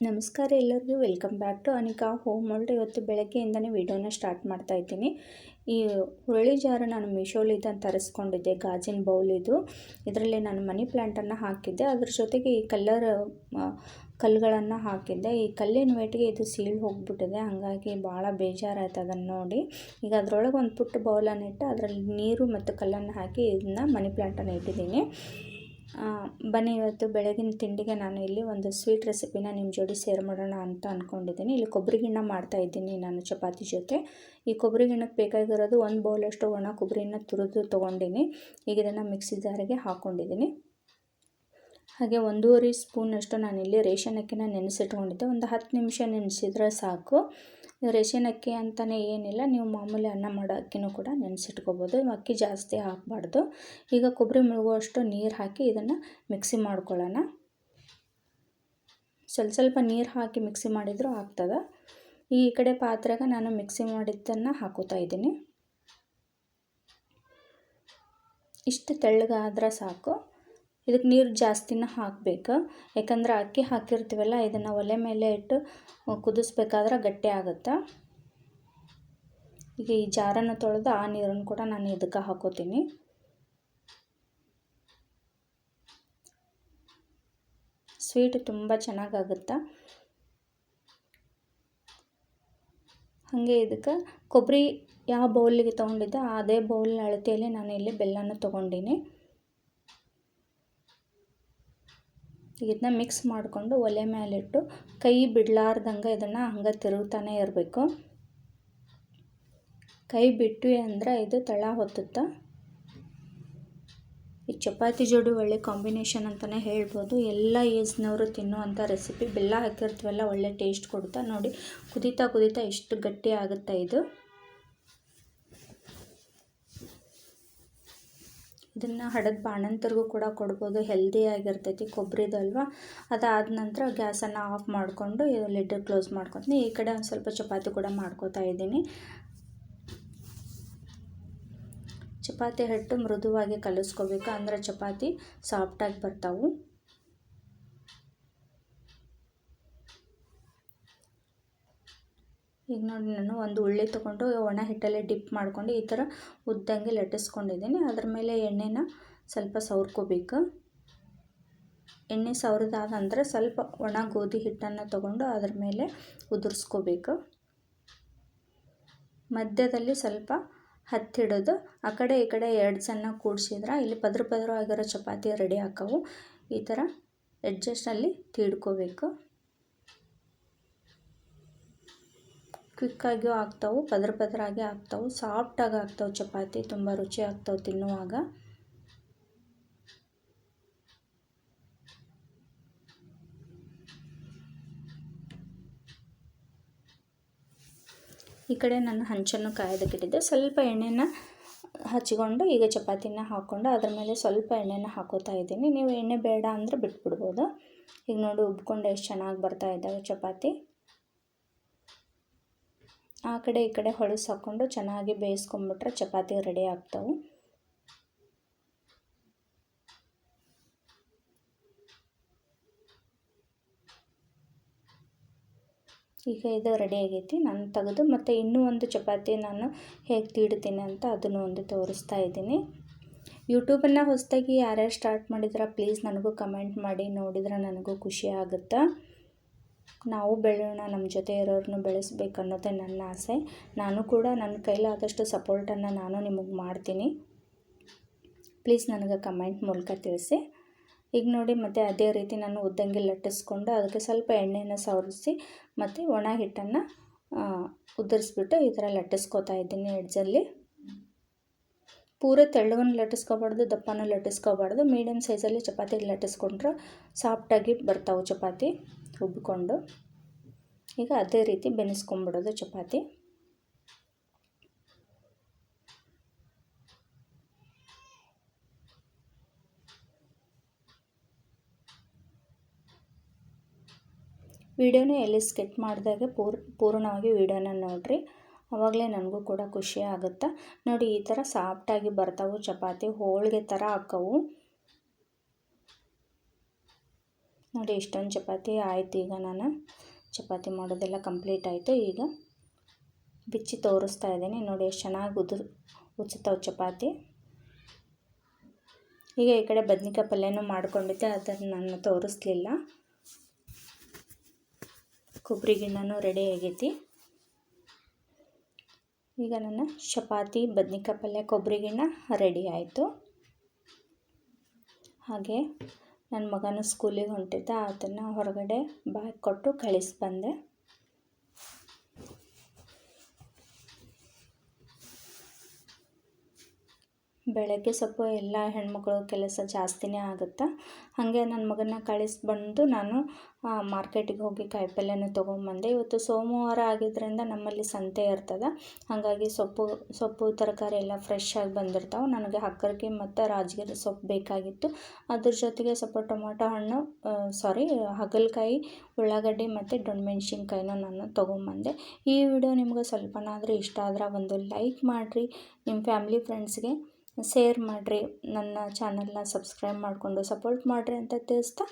ನಮಸ್ಕಾರ ಎಲ್ಲರಿಗೂ, welcome back to Anika home world. ಇವತ್ತು ಬೆಳಗ್ಗೆಯಿಂದನೇ ವಿಡಿಯೋನ ಸ್ಟಾರ್ಟ್ ಮಾಡ್ತಾ ಇದ್ದೀನಿ. ಈ ಹುರುಳಿ ಜಾರು ನಾನು ಮೀಶೋಲಿಂದ ತರಿಸ್ಕೊಂಡಿದ್ದೆ, ಗಾಜಿನ ಬೌಲ್ ಇದು. ಇದರಲ್ಲಿ ನಾನು ಮನಿ ಪ್ಲ್ಯಾಂಟನ್ನು ಹಾಕಿದ್ದೆ, ಅದ್ರ ಜೊತೆಗೆ ಈ ಕಲ್ಲುಗಳನ್ನು ಹಾಕಿದ್ದೆ. ಈ ಕಲ್ಲಿನ ವೇಟಿಗೆ ಇದು ಸೀಳು ಹೋಗಿಬಿಟ್ಟಿದೆ, ಹಾಗಾಗಿ ಭಾಳ ಬೇಜಾರಾಯ್ತು ಅದನ್ನು ನೋಡಿ. ಈಗ ಅದರೊಳಗೆ ಒಂದು ಪುಟ್ಟ ಬೌಲನ್ನು ಇಟ್ಟು ಅದರಲ್ಲಿ ನೀರು ಮತ್ತು ಕಲ್ಲನ್ನು ಹಾಕಿ ಇದನ್ನ ಮನಿ ಪ್ಲ್ಯಾಂಟನ್ನು ಇಟ್ಟಿದ್ದೀನಿ. ಬನ್ನಿ, ಇವತ್ತು ಬೆಳಗಿನ ತಿಂಡಿಗೆ ನಾನು ಇಲ್ಲಿ ಒಂದು ಸ್ವೀಟ್ ರೆಸಿಪಿನ ನಿಮ್ಮ ಜೋಡಿ ಶೇರ್ ಮಾಡೋಣ ಅಂತ ಅಂದ್ಕೊಂಡಿದ್ದೀನಿ. ಇಲ್ಲಿ ಕೊಬ್ಬರಿ ಗಿಣ್ಣ ಮಾಡ್ತಾಯಿದ್ದೀನಿ ನಾನು ಚಪಾತಿ ಜೊತೆ. ಈ ಕೊಬ್ಬರಿ ಗಿಣ್ಣಕ್ಕೆ ಬೇಕಾಗಿರೋದು 1 ಬೌಲಷ್ಟು ಒಣ ಕೊಬ್ಬರಿನ ತುರಿದು ತೊಗೊಂಡಿನಿ. ಈಗ ಇದನ್ನು ಮಿಕ್ಸಿ ಜಾರಿಗೆ ಹಾಕ್ಕೊಂಡಿದ್ದೀನಿ. ಹಾಗೆ 1.5 ಸ್ಪೂನಷ್ಟು ನಾನಿಲ್ಲಿ ರೇಷನ್ ಅಕ್ಕಿನ ನೆನೆಸಿಟ್ಕೊಂಡಿದ್ದೆ. ಒಂದು 10 ನಿಮಿಷ ನೆನೆಸಿದ್ರೆ ಸಾಕು. ರೇಷನ್ ಅಕ್ಕಿ ಅಂತಲೇ ಏನಿಲ್ಲ, ನೀವು ಮಾಮೂಲಿ ಅನ್ನ ಮಾಡೋ ಅಕ್ಕಿನೂ ಕೂಡ ನೆನೆಸಿಟ್ಕೋಬೋದು. ಅಕ್ಕಿ ಜಾಸ್ತಿ ಹಾಕಬಾರ್ದು. ಈಗ ಕೊಬ್ಬರಿ ಮುಳುಗುವಷ್ಟು ನೀರು ಹಾಕಿ ಇದನ್ನು ಮಿಕ್ಸಿ ಮಾಡ್ಕೊಳ್ಳೋಣ. ಸ್ವಲ್ಪ ನೀರು ಹಾಕಿ ಮಿಕ್ಸಿ ಮಾಡಿದರೂ ಆಗ್ತದೆ. ಈ ಕಡೆ ಪಾತ್ರೆಗೆ ನಾನು ಮಿಕ್ಸಿ ಮಾಡಿದ್ದನ್ನು ಹಾಕೋತಾ ಇದ್ದೀನಿ. ಇಷ್ಟು ತೆಳ್ಳಗಾದ್ರೆ ಸಾಕು. ಇದಕ್ಕೆ ನೀರು ಜಾಸ್ತಿನ ಹಾಕಬೇಕು, ಯಾಕಂದ್ರೆ ಅಕ್ಕಿ ಹಾಕಿರ್ತೀವಲ್ಲ, ಇದನ್ನು ಒಲೆ ಮೇಲೆ ಇಟ್ಟು ಕುದಿಸ್ಬೇಕಾದ್ರೆ ಗಟ್ಟಿ ಆಗುತ್ತೆ. ಈಗ ಈ ಜಾರನ್ನು ತೊಳೆದು ಆ ನೀರನ್ನು ಕೂಡ ನಾನು ಇದಕ್ಕೆ ಹಾಕೋತೀನಿ. ಸ್ವೀಟ್ ತುಂಬ ಚೆನ್ನಾಗಾಗುತ್ತೆ. ಹಾಗೆ ಇದಕ್ಕೆ ಕೊಬ್ಬರಿ ಯಾವ ಬೌಲಿಗೆ ತೊಗೊಂಡಿದ್ದೆ ಅದೇ ಬೌಲ್ ಅಳತೆಯಲ್ಲಿ ನಾನು ಇಲ್ಲಿ ಬೆಲ್ಲನ ತೊಗೊಂಡಿನಿ. ಇದನ್ನ ಮಿಕ್ಸ್ ಮಾಡಿಕೊಂಡು ಒಲೆ ಮೇಲಿಟ್ಟು ಕೈ ಬಿಡಲಾರ್ದಂಗೆ ಇದನ್ನು ಹಂಗೆ ತಿರುಗ್ತಾನೆ ಇರಬೇಕು. ಕೈ ಬಿಟ್ವಿ ಅಂದರೆ ಇದು ತಳ ಹೊತ್ತುತ್ತೆ. ಈ ಚಪಾತಿ ಜೋಡಿ ಒಳ್ಳೆ ಕಾಂಬಿನೇಷನ್ ಅಂತಲೇ ಹೇಳ್ಬೋದು. ಎಲ್ಲ ಏಜ್ನವರು ತಿನ್ನುವಂಥ ರೆಸಿಪಿ. ಬೆಲ್ಲ ಹಾಕಿರ್ತೀವಲ್ಲ, ಒಳ್ಳೆ ಟೇಸ್ಟ್ ಕೊಡುತ್ತೆ. ನೋಡಿ, ಕುದೀತಾ ಕುದೀತಾ ಎಷ್ಟು ಗಟ್ಟಿ ಆಗುತ್ತೆ ಇದು. ಇದನ್ನು ಹಡದ ಬಾಣಂತರಿಗೂ ಕೂಡ ಕೊಡ್ಬೋದು, ಹೆಲ್ದಿಯಾಗಿರ್ತೈತಿ. ಕೊಬ್ಬರಿದು ಅಲ್ವಾ. ಅದಾದ ನಂತರ ಗ್ಯಾಸನ್ನು ಆಫ್ ಮಾಡಿಕೊಂಡು ಲಿಡ್ ಕ್ಲೋಸ್ ಮಾಡ್ಕೊತೀನಿ. ಈ ಕಡೆ ಒಂದು ಸ್ವಲ್ಪ ಚಪಾತಿ ಕೂಡ ಮಾಡ್ಕೋತಾ ಇದ್ದೀನಿ. ಚಪಾತಿ ಹಿಟ್ಟು ಮೃದುವಾಗಿ ಕಲಿಸ್ಕೋಬೇಕು, ಅಂದರೆ ಚಪಾತಿ ಸಾಫ್ಟಾಗಿ ಬರ್ತಾವೆ. ಈಗ ನೋಡಿ, ನಾನು ಒಂದು ಉಳ್ಳಿ ತೊಗೊಂಡು ಒಣ ಹಿಟ್ಟಲ್ಲಿ ಡಿಪ್ ಮಾಡ್ಕೊಂಡು ಈ ಥರ ಉದ್ದಂಗೆ ಲಟ್ಟಿಸ್ಕೊಂಡಿದ್ದೀನಿ. ಅದ್ರ ಮೇಲೆ ಎಣ್ಣೆನ ಸ್ವಲ್ಪ ಸವರ್ಕೋಬೇಕು. ಎಣ್ಣೆ ಸವರಿದಾದ ನಂತರ ಸ್ವಲ್ಪ ಒಣ ಗೋಧಿ ಹಿಟ್ಟನ್ನು ತೊಗೊಂಡು ಅದ್ರ ಮೇಲೆ ಉದುರಿಸ್ಕೋಬೇಕು. ಮಧ್ಯದಲ್ಲಿ ಸ್ವಲ್ಪ ಹತ್ತಿಡೋದು, ಆ ಕಡೆ ಈ ಕಡೆ ಎಡ್ಜನ್ನು ಕೂಡಿಸಿದ್ರೆ ಇಲ್ಲಿ ಪದ್ರ ಆಗಿರೋ ಚಪಾತಿ ರೆಡಿ ಹಾಕವು. ಈ ಥರ ಎಡ್ಜಸ್ಟಲ್ಲಿ ತೀಡ್ಕೋಬೇಕು. ಕ್ವಿಕ್ಕಾಗಿಯೂ ಆಗ್ತಾವೆ, ಪದರಾಗಿ ಆಗ್ತಾವೆ, ಸಾಫ್ಟಾಗಿ ಆಗ್ತಾವೆ. ಚಪಾತಿ ತುಂಬ ರುಚಿ ಆಗ್ತಾವೆ ತಿನ್ನುವಾಗ. ಈ ಕಡೆ ನಾನು ಹಂಚನ್ನು ಕಾಯೋದಕ್ಕಿಟ್ಟಿದ್ದೆ. ಸ್ವಲ್ಪ ಎಣ್ಣೆನ ಹಚ್ಕೊಂಡು ಈಗ ಚಪಾತಿನ ಹಾಕ್ಕೊಂಡು ಅದ್ರ ಮೇಲೆ ಸ್ವಲ್ಪ ಎಣ್ಣೆನ ಹಾಕೋತಾ ಇದ್ದೀನಿ. ನೀವು ಎಣ್ಣೆ ಬೇಡ ಅಂದರೆ ಬಿಟ್ಬಿಡ್ಬೋದು. ಈಗ ನೋಡಿ, ಉಬ್ಕೊಂಡು ಎಷ್ಟು ಚೆನ್ನಾಗಿ ಬರ್ತಾ ಇದ್ದಾವೆ ಚಪಾತಿ. ಆ ಕಡೆ ಈ ಕಡೆ ಹೊಳಸು ಹಾಕ್ಕೊಂಡು ಚೆನ್ನಾಗಿ ಬೇಯಿಸ್ಕೊಂಬಿಟ್ರೆ ಚಪಾತಿ ರೆಡಿ ಆಗ್ತಾವೆ. ಈಗ ಇದು ರೆಡಿ ಆಗೈತಿ. ನಾನು ತೆಗೆದು ಮತ್ತು ಇನ್ನೂ ಒಂದು ಚಪಾತಿ ನಾನು ಹೇಗೆ ತೀಡ್ತೀನಿ ಅಂತ ಅದನ್ನು ಒಂದು ತೋರಿಸ್ತಾ ಇದ್ದೀನಿ. ಯೂಟ್ಯೂಬನ್ನು ಹೊಸದಾಗಿ ಯಾರ್ಯಾರು ಸ್ಟಾರ್ಟ್ ಮಾಡಿದ್ರೆ ಪ್ಲೀಸ್ ನನಗೂ ಕಮೆಂಟ್ ಮಾಡಿ, ನೋಡಿದ್ರೆ ನನಗೂ ಖುಷಿ ಆಗುತ್ತೆ. ನಾವು ಬೆಳೆಯೋಣ, ನಮ್ಮ ಜೊತೆ ಇರೋರನ್ನು ಬೆಳೆಸ್ಬೇಕು ಅನ್ನೋದೇ ನನ್ನ ಆಸೆ. ನಾನು ಕೂಡ ನನ್ನ ಕೈಲಾದಷ್ಟು ಸಪೋರ್ಟನ್ನು ನಾನು ನಿಮಗೆ ಮಾಡ್ತೀನಿ. ಪ್ಲೀಸ್ ನನಗೆ ಕಮೆಂಟ್ ಮೂಲಕ ತಿಳಿಸಿ. ಈಗ ನೋಡಿ, ಮತ್ತು ಅದೇ ರೀತಿ ನಾನು ಉದ್ದಂಗೆ ಲಟ್ಟಿಸ್ಕೊಂಡು ಅದಕ್ಕೆ ಸ್ವಲ್ಪ ಎಣ್ಣೆನ ಸವರಿಸಿ ಮತ್ತು ಒಣ ಹಿಟ್ಟನ್ನು ಉದುರಿಸ್ಬಿಟ್ಟು ಈ ಥರ ಲಟ್ಟಿಸ್ಕೋತಾ ಇದ್ದೀನಿ ಎಡ್ಜಲ್ಲಿ. ಪೂರ ತೆಳ್ಳಗನ್ನು ಲಟ್ಟಿಸ್ಕೋಬಾರ್ದು, ದಪ್ಪನೂ ಲಟ್ಟಿಸ್ಕೋಬಾರ್ದು. ಮೀಡಿಯಮ್ ಸೈಜಲ್ಲಿ ಚಪಾತಿ ಲಟ್ಟಿಸ್ಕೊಂಡ್ರೆ ಸಾಫ್ಟಾಗಿ ಬರ್ತಾವೆ ಚಪಾತಿ ಉಬ್ಬಿಕೊಂಡು. ಈಗ ಅದೇ ರೀತಿ ಬೆನೆಸ್ಕೊಂಬಿಡೋದು ಚಪಾತಿ. ವಿಡಿಯೋನ ಎಲ್ಲಿ ಸ್ಕಿಪ್ ಮಾಡಿದಾಗ ಪೂರ್ಣವಾಗಿ ವಿಡಿಯೋನ ನೋಡಿರಿ, ಆವಾಗಲೇ ನನಗೂ ಕೂಡ ಖುಷಿ ಆಗುತ್ತೆ. ನೋಡಿ, ಈ ಥರ ಸಾಫ್ಟಾಗಿ ಬರ್ತಾವೆ ಚಪಾತಿ, ಹೋಳಿಗೆ ಥರ ಹಾಕವು. ನೋಡಿ ಇಷ್ಟೊಂದು ಚಪಾತಿ ಆಯಿತು. ಈಗ ನಾನು ಚಪಾತಿ ಮಾಡೋದೆಲ್ಲ ಕಂಪ್ಲೀಟ್ ಆಯಿತು. ಈಗ ಬಿಚ್ಚಿ ತೋರಿಸ್ತಾ ಇದ್ದೀನಿ. ನೋಡಿ ಎಷ್ಟು ಚೆನ್ನಾಗಿ ಉಚ್ಚುತ್ತವೆ ಚಪಾತಿ. ಈಗ ಈ ಕಡೆ ಬದ್ನಿಕಾಯಿ ಪಲ್ಯನೂ ಮಾಡ್ಕೊಂಡಿದ್ದೆ, ಅದನ್ನು ನಾನು ತೋರಿಸ್ಲಿಲ್ಲ. ಕೊಬ್ಬರಿ ಗಿಣ್ಣನೂ ರೆಡಿ ಆಗೈತಿ. ಈಗ ನನ್ನ ಚಪಾತಿ ಬದ್ನಿಕಾಯಿ ಪಲ್ಯ ಕೊಬ್ಬರಿ ಗಿಣ್ಣ ರೆಡಿ ಆಯಿತು. ಹಾಗೆ ನನ್ನ ಮಗನೂ ಸ್ಕೂಲಿಗೆ ಹೊಂಟಿದ್ದ, ಅದನ್ನು ಹೊರಗಡೆ ಬ್ಯಾಗ್ ಕೊಟ್ಟು ಕಳಿಸಿ ಬಂದೆ. ಬೆಳಗ್ಗೆ ಸ್ವಲ್ಪ ಎಲ್ಲ ಹೆಣ್ಮಕ್ಳು ಕೆಲಸ ಜಾಸ್ತಿನೇ ಆಗುತ್ತೆ. ಹಾಗೆ ನನ್ನ ಮಗನ ಕಳಿಸಿ ಬಂದು ನಾನು ಮಾರ್ಕೆಟಿಗೆ ಹೋಗಿ ಕಾಯಿಪಲ್ಯನೂ ತೊಗೊಂಬಂದೆ. ಇವತ್ತು ಸೋಮವಾರ ಆಗಿದ್ದರಿಂದ ನಮ್ಮಲ್ಲಿ ಸಂತೆ ಇರ್ತದೆ. ಹಾಗಾಗಿ ಸೊಪ್ಪು ತರಕಾರಿ ಎಲ್ಲ ಫ್ರೆಶ್ ಆಗಿ ಬಂದಿರ್ತಾವೆ. ನನಗೆ ಹಕ್ಕರಕಿ ಮತ್ತು ರಾಜಗಿರಿ ಸೊಪ್ಪು ಬೇಕಾಗಿತ್ತು. ಅದ್ರ ಜೊತೆಗೆ ಸ್ವಲ್ಪ ಟೊಮಾಟೊ ಹಣ್ಣು ಹಾಗಲಕಾಯಿ, ಉಳ್ಳಾಗಡ್ಡಿ ಮತ್ತು ದೊಣ್ಣಮೆಣ್ಸಿನ್ಕಾಯಿನೂ ನಾನು ತೊಗೊಂಬಂದೆ. ಈ ವಿಡಿಯೋ ನಿಮ್ಗೆ ಸ್ವಲ್ಪನಾದರೂ ಇಷ್ಟ ಆದ್ರೆ ಒಂದು ಲೈಕ್ ಮಾಡಿರಿ, ನಿಮ್ಮ ಫ್ಯಾಮಿಲಿ ಫ್ರೆಂಡ್ಸ್ಗೆ ಶೇರ್ ಮಾಡಿರಿ, ನನ್ನ ಚಾನಲ್ನ ಸಬ್ಸ್ಕ್ರೈಬ್ ಮಾಡಿಕೊಂಡು ಸಪೋರ್ಟ್ ಮಾಡಿರಿ ಅಂತ ತಿಳಿಸ್ತಾ